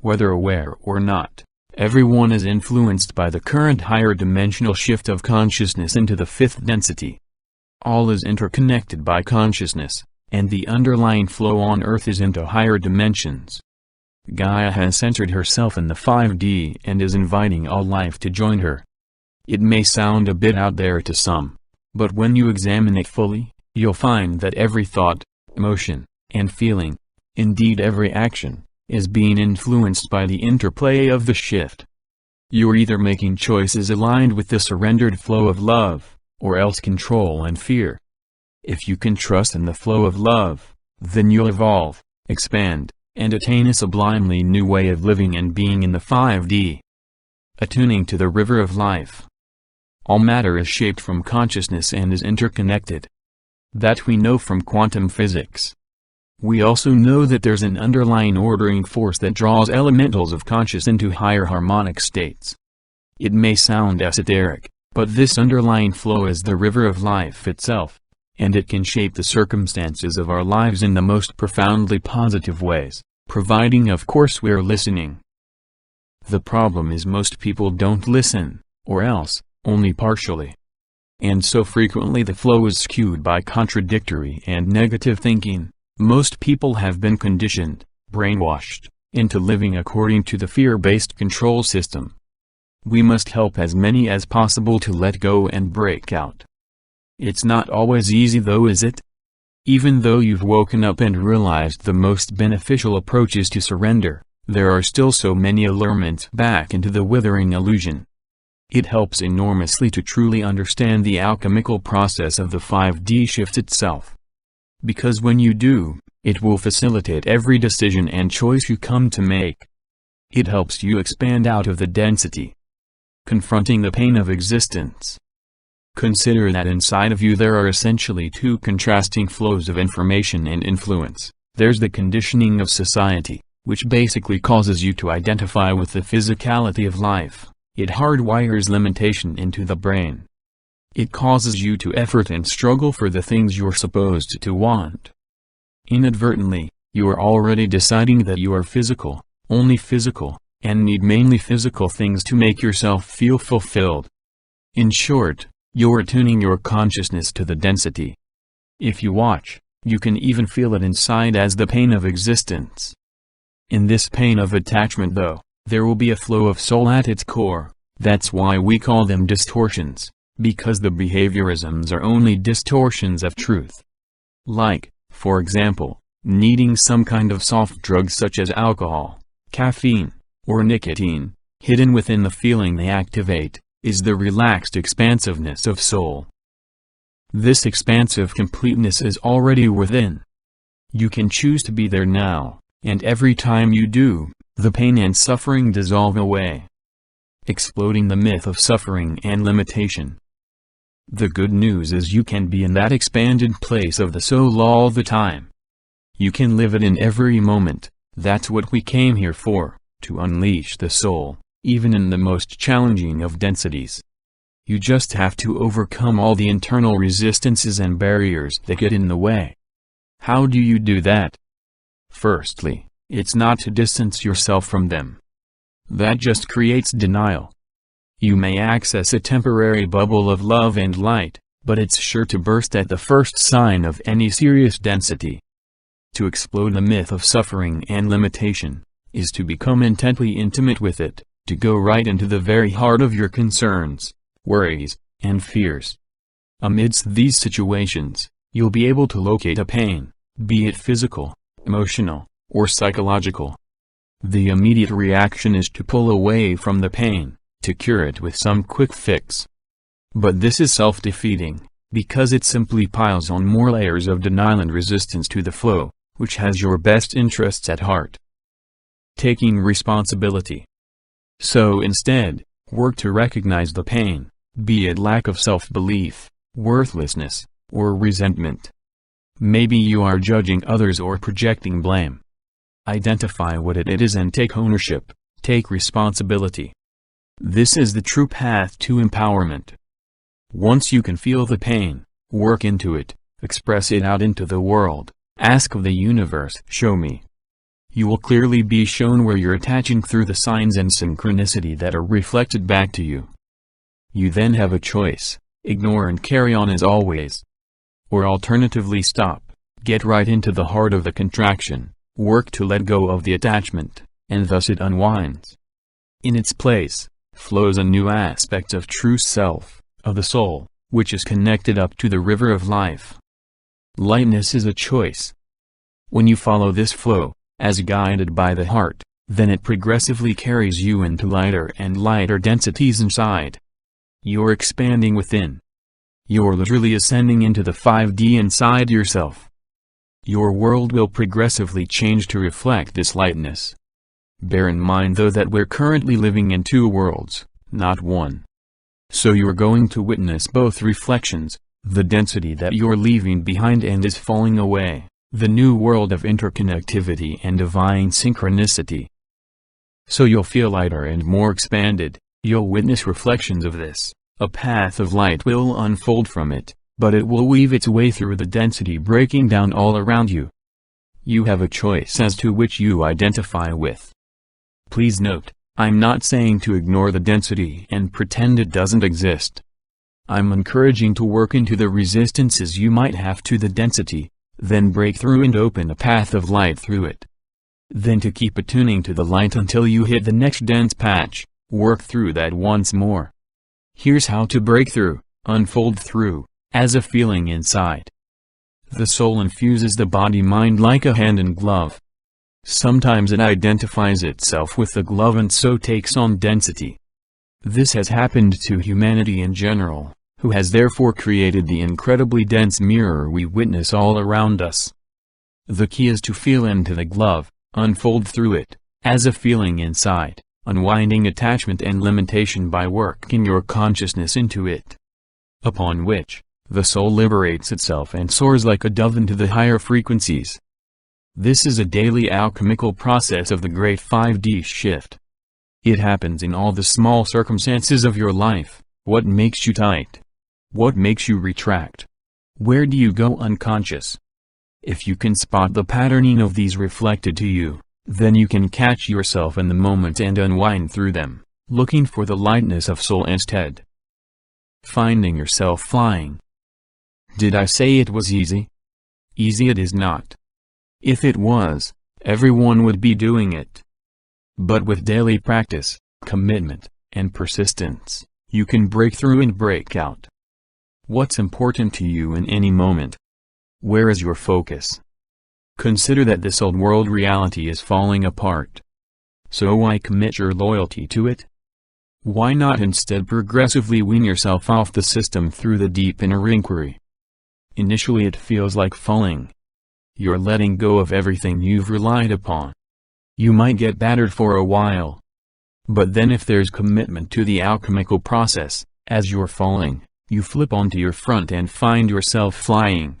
Whether aware or not, everyone is influenced by the current higher dimensional shift of consciousness into the fifth density. All is interconnected by consciousness, and the underlying flow on Earth is into higher dimensions. Gaia has centered herself in the 5D and is inviting all life to join her. It may sound a bit out there to some, but when you examine it fully, you'll find that every thought, emotion, and feeling, indeed every action, is being influenced by the interplay of the shift. You're either making choices aligned with the surrendered flow of love, or else control and fear. If you can trust in the flow of love, then you'll evolve, expand, and attain a sublimely new way of living and being in the 5D. Attuning to the river of life. All matter is shaped from consciousness and is interconnected. That we know from quantum physics. We also know that there's an underlying ordering force that draws elementals of conscious into higher harmonic states. It may sound esoteric, but this underlying flow is the river of life itself, and it can shape the circumstances of our lives in the most profoundly positive ways, providing of course we're listening. The problem is most people don't listen, or else, only partially. And so frequently the flow is skewed by contradictory and negative thinking. Most people have been conditioned, brainwashed, into living according to the fear-based control system. We must help as many as possible to let go and break out. It's not always easy though, is it? Even though you've woken up and realized the most beneficial approach is to surrender, there are still so many allurements back into the withering illusion. It helps enormously to truly understand the alchemical process of the 5D shift itself. Because when you do, it will facilitate every decision and choice you come to make. It helps you expand out of the density. Confronting the pain of existence. Consider that inside of you there are essentially two contrasting flows of information and influence. There's the conditioning of society, which basically causes you to identify with the physicality of life. It hardwires limitation into the brain. It causes you to effort and struggle for the things you're supposed to want. Inadvertently, you are already deciding that you are physical, only physical, and need mainly physical things to make yourself feel fulfilled. In short, you're attuning your consciousness to the density. If you watch, you can even feel it inside as the pain of existence. In this pain of attachment though, there will be a flow of soul at its core. That's why we call them distortions. Because the behaviorisms are only distortions of truth. Like, for example, needing some kind of soft drug such as alcohol, caffeine, or nicotine, hidden within the feeling they activate, is the relaxed expansiveness of soul. This expansive completeness is already within. You can choose to be there now, and every time you do, the pain and suffering dissolve away. Exploding the myth of suffering and limitation. The good news is you can be in that expanded place of the soul all the time. You can live it in every moment. That's what we came here for, to unleash the soul, even in the most challenging of densities. You just have to overcome all the internal resistances and barriers that get in the way. How do you do that? Firstly, it's not to distance yourself from them. That just creates denial. You may access a temporary bubble of love and light, but it's sure to burst at the first sign of any serious density. To explode the myth of suffering and limitation, is to become intently intimate with it, to go right into the very heart of your concerns, worries, and fears. Amidst these situations, you'll be able to locate a pain, be it physical, emotional, or psychological. The immediate reaction is to pull away from the pain, to cure it with some quick fix. But this is self-defeating, because it simply piles on more layers of denial and resistance to the flow, which has your best interests at heart. Taking responsibility. So instead, work to recognize the pain, be it lack of self-belief, worthlessness, or resentment. Maybe you are judging others or projecting blame. Identify what it is and take ownership, take responsibility. This is the true path to empowerment. Once you can feel the pain, work into it, express it out into the world, ask of the universe, show me. you will clearly be shown where you're attaching through the signs and synchronicity that are reflected back to you. You then have a choice: ignore and carry on as always. Or alternatively stop, get right into the heart of the contraction, work to let go of the attachment, and thus it unwinds. In its place, flows a new aspect of true self, of the soul, which is connected up to the river of life. Lightness is a choice. When you follow this flow, as guided by the heart, then it progressively carries you into lighter and lighter densities inside. You're expanding within. You're literally ascending into the 5D inside yourself. Your world will progressively change to reflect this lightness. Bear in mind though that we're currently living in two worlds, not one. So you're going to witness both reflections, the density that you're leaving behind and is falling away, the new world of interconnectivity and divine synchronicity. So you'll feel lighter and more expanded, you'll witness reflections of this, a path of light will unfold from it, but it will weave its way through the density breaking down all around you. You have a choice as to which you identify with. Please note, I'm not saying to ignore the density and pretend it doesn't exist. I'm encouraging to work into the resistances you might have to the density, then break through and open a path of light through it. Then to keep attuning to the light until you hit the next dense patch, work through that once more. Here's how to break through, unfold through, as a feeling inside. The soul infuses the body-mind like a hand in glove. Sometimes it identifies itself with the glove and so takes on density. This has happened to humanity in general, who has therefore created the incredibly dense mirror we witness all around us. The key is to feel into the glove, unfold through it, as a feeling inside, unwinding attachment and limitation by working your consciousness into it. Upon which, the soul liberates itself and soars like a dove into the higher frequencies. This is a daily alchemical process of the great 5D shift. It happens in all the small circumstances of your life. What makes you tight? What makes you retract? Where do you go unconscious? If you can spot the patterning of these reflected to you, then you can catch yourself in the moment and unwind through them, looking for the lightness of soul instead. Finding yourself flying. Did I say it was easy? Easy it is not. If it was, everyone would be doing it. But with daily practice, commitment, and persistence, you can break through and break out. What's important to you in any moment? Where is your focus? Consider that this old world reality is falling apart. So why commit your loyalty to it? Why not instead progressively wean yourself off the system through the deep inner inquiry? Initially it feels like falling. You're letting go of everything you've relied upon. You might get battered for a while. But then if there's commitment to the alchemical process, as you're falling, you flip onto your front and find yourself flying.